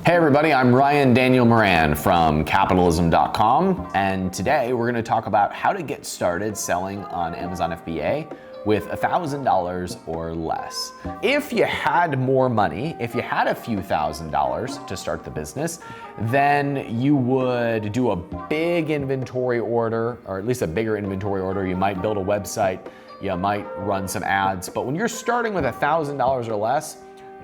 Hey everybody, I'm Ryan Daniel Moran from capitalism.com, and today we're going to talk about how to get started selling on Amazon FBA with $1,000 or less. If you had more money, if you had a few $1,000s to start the business, then you would do a big inventory order, or at least a bigger inventory order. You might build a website, you might run some ads, but when you're starting with $1,000 or less,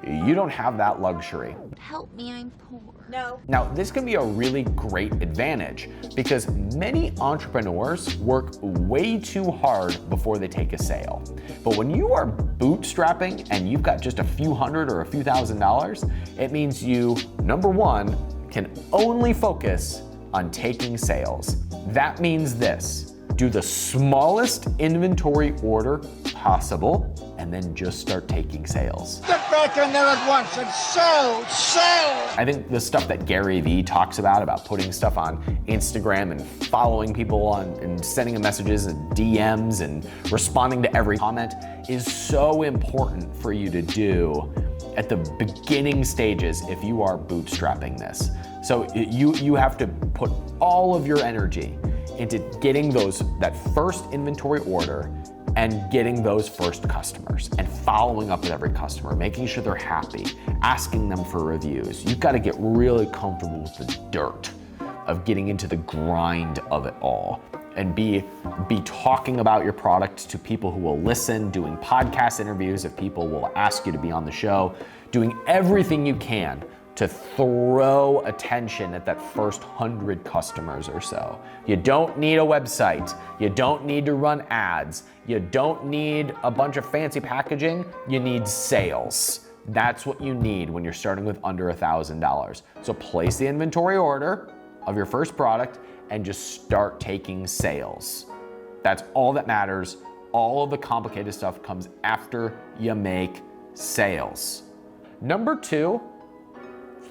you don't have that luxury. Help me, I'm poor. No. Now, this can be a really great advantage because many entrepreneurs work way too hard before they take a sale. But when you are bootstrapping and you've got just a few hundred or a few $1,000s, it means you, number one, can only focus on taking sales. That means this: do the smallest inventory order possible and then just start taking sales. Get back in there at once and sell! I think the stuff that Gary Vee talks about putting stuff on Instagram and following people on and sending them messages and DMs and responding to every comment is so important for you to do at the beginning stages if you are bootstrapping this. So you have to put all of your energy into getting that first inventory order and getting those first customers and following up with every customer, making sure they're happy, asking them for reviews. You've got to get really comfortable with the dirt of getting into the grind of it all and be talking about your product to people who will listen, doing podcast interviews if people will ask you to be on the show, doing everything you can to throw attention at that first 100 customers or so. You don't need a website. You don't need to run ads. You don't need a bunch of fancy packaging. You need sales. That's what you need when you're starting with under $1,000. So place the inventory order of your first product and just start taking sales. That's all that matters. All of the complicated stuff comes after you make sales. Number two,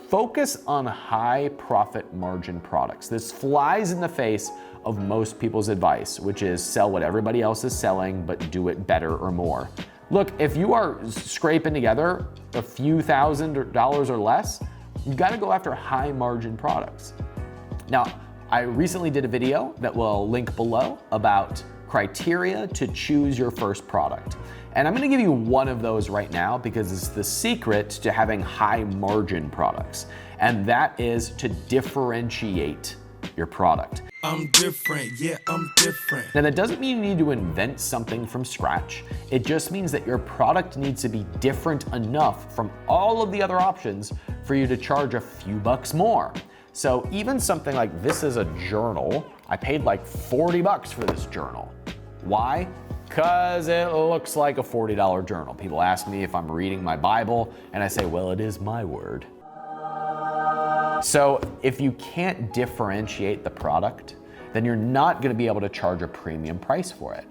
focus on high profit margin products. This flies in the face of most people's advice, which is sell what everybody else is selling, but do it better or more. Look, if you are scraping together a few $1,000s or less, you've got to go after high margin products. Now, I recently did a video that will link below about criteria to choose your first product. And I'm gonna give you one of those right now because it's the secret to having high margin products. And that is to differentiate your product. I'm different, yeah, I'm different. Now that doesn't mean you need to invent something from scratch. It just means that your product needs to be different enough from all of the other options for you to charge a few bucks more. So even something like this is a journal. I paid like $40 for this journal. Why? Because it looks like a $40 journal. People ask me if I'm reading my Bible, and I say, well, it is my word. So if you can't differentiate the product, then you're not gonna be able to charge a premium price for it.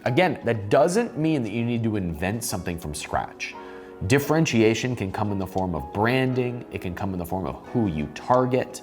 Again, that doesn't mean that you need to invent something from scratch. Differentiation can come in the form of branding, it can come in the form of who you target,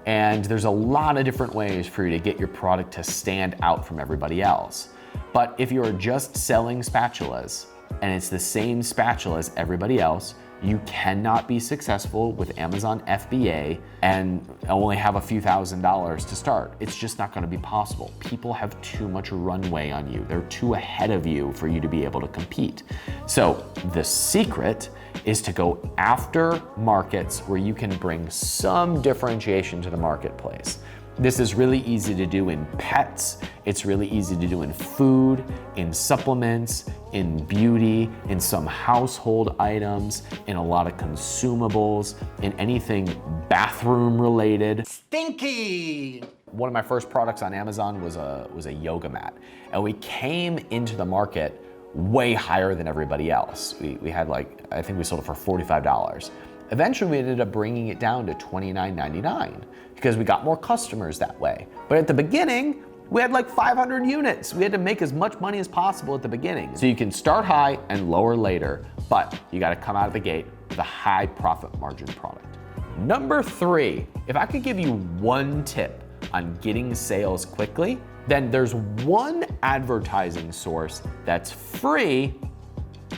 and there's a lot of different ways for you to get your product to stand out from everybody else. But if you're just selling spatulas and it's the same spatula as everybody else, you cannot be successful with Amazon FBA and only have a few $1,000s to start. It's just not gonna be possible. People have too much runway on you. They're too ahead of you for you to be able to compete. So the secret is to go after markets where you can bring some differentiation to the marketplace. This is really easy to do in pets, it's really easy to do in food, in supplements, in beauty, in some household items, in a lot of consumables, in anything bathroom related. Stinky! One of my first products on Amazon was a yoga mat. And we came into the market way higher than everybody else. We had I think we sold it for $45. Eventually we ended up bringing it down to $29.99 because we got more customers that way. But at the beginning, we had like 500 units. We had to make as much money as possible at the beginning. So you can start high and lower later, but you gotta come out of the gate with a high profit margin product. Number three, if I could give you one tip on getting sales quickly, then there's one advertising source that's free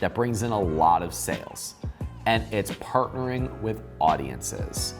that brings in a lot of sales. and it's partnering with audiences.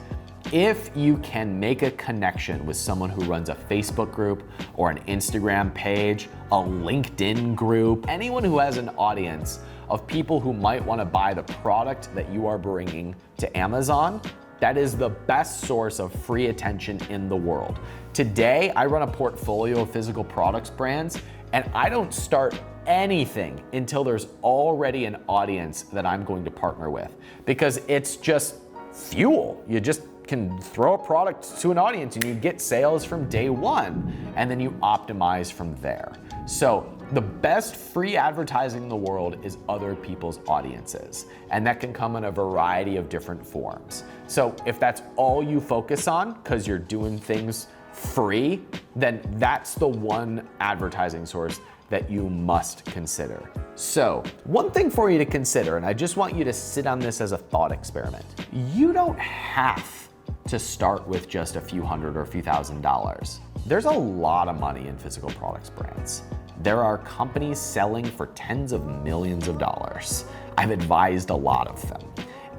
If you can make a connection with someone who runs a Facebook group or an Instagram page, a LinkedIn group, anyone who has an audience of people who might want to buy the product that you are bringing to Amazon, that is the best source of free attention in the world. Today, I run a portfolio of physical products brands, and I don't start anything until there's already an audience that I'm going to partner with, because it's just fuel. You just can throw a product to an audience and you get sales from day one, and then you optimize from there. So the best free advertising in the world is other people's audiences, and that can come in a variety of different forms. So if that's all you focus on because you're doing things free, then that's the one advertising source that you must consider. So one thing for you to consider, and I just want you to sit on this as a thought experiment. You don't have to start with just a few hundred or a few $1,000s. There's a lot of money in physical products brands. There are companies selling for tens of millions of dollars. I've advised a lot of them.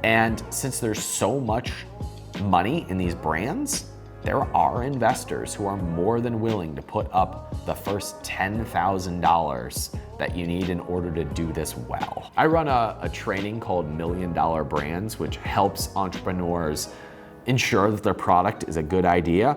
And since there's so much money in these brands, there are investors who are more than willing to put up the first $10,000 that you need in order to do this well. I run a training called $1 Million Brands, which helps entrepreneurs ensure that their product is a good idea.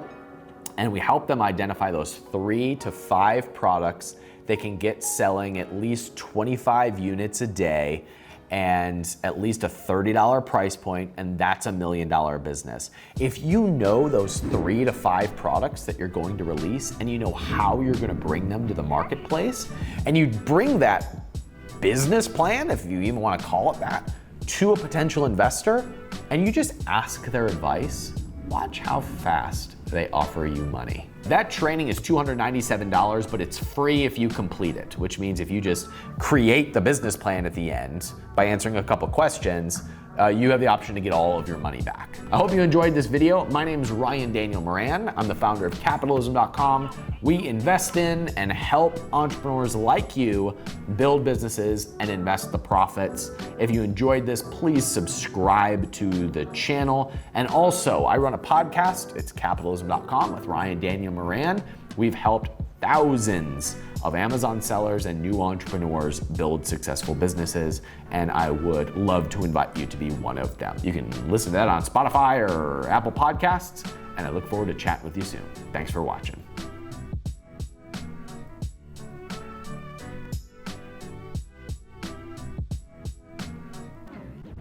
And we help them identify those 3 to 5 products they can get selling at least 25 units a day and at least a $30 price point, and that's $1 million business. If you know those 3 to 5 products that you're going to release, and you know how you're gonna bring them to the marketplace, and you bring that business plan, if you even wanna call it that, to a potential investor, and you just ask their advice, watch how fast they offer you money. That training is $297, but it's free if you complete it, which means if you just create the business plan at the end by answering a couple questions, you have the option to get all of your money back. I hope you enjoyed this video. My name is Ryan Daniel Moran. I'm the founder of Capitalism.com. We invest in and help entrepreneurs like you build businesses and invest the profits. If you enjoyed this, please subscribe to the channel. And also, I run a podcast. It's Capitalism.com with Ryan Daniel Moran. We've helped thousands of Amazon sellers and new entrepreneurs build successful businesses, and I would love to invite you to be one of them. You can listen to that on Spotify or Apple Podcasts, and I look forward to chatting with you soon. Thanks for watching.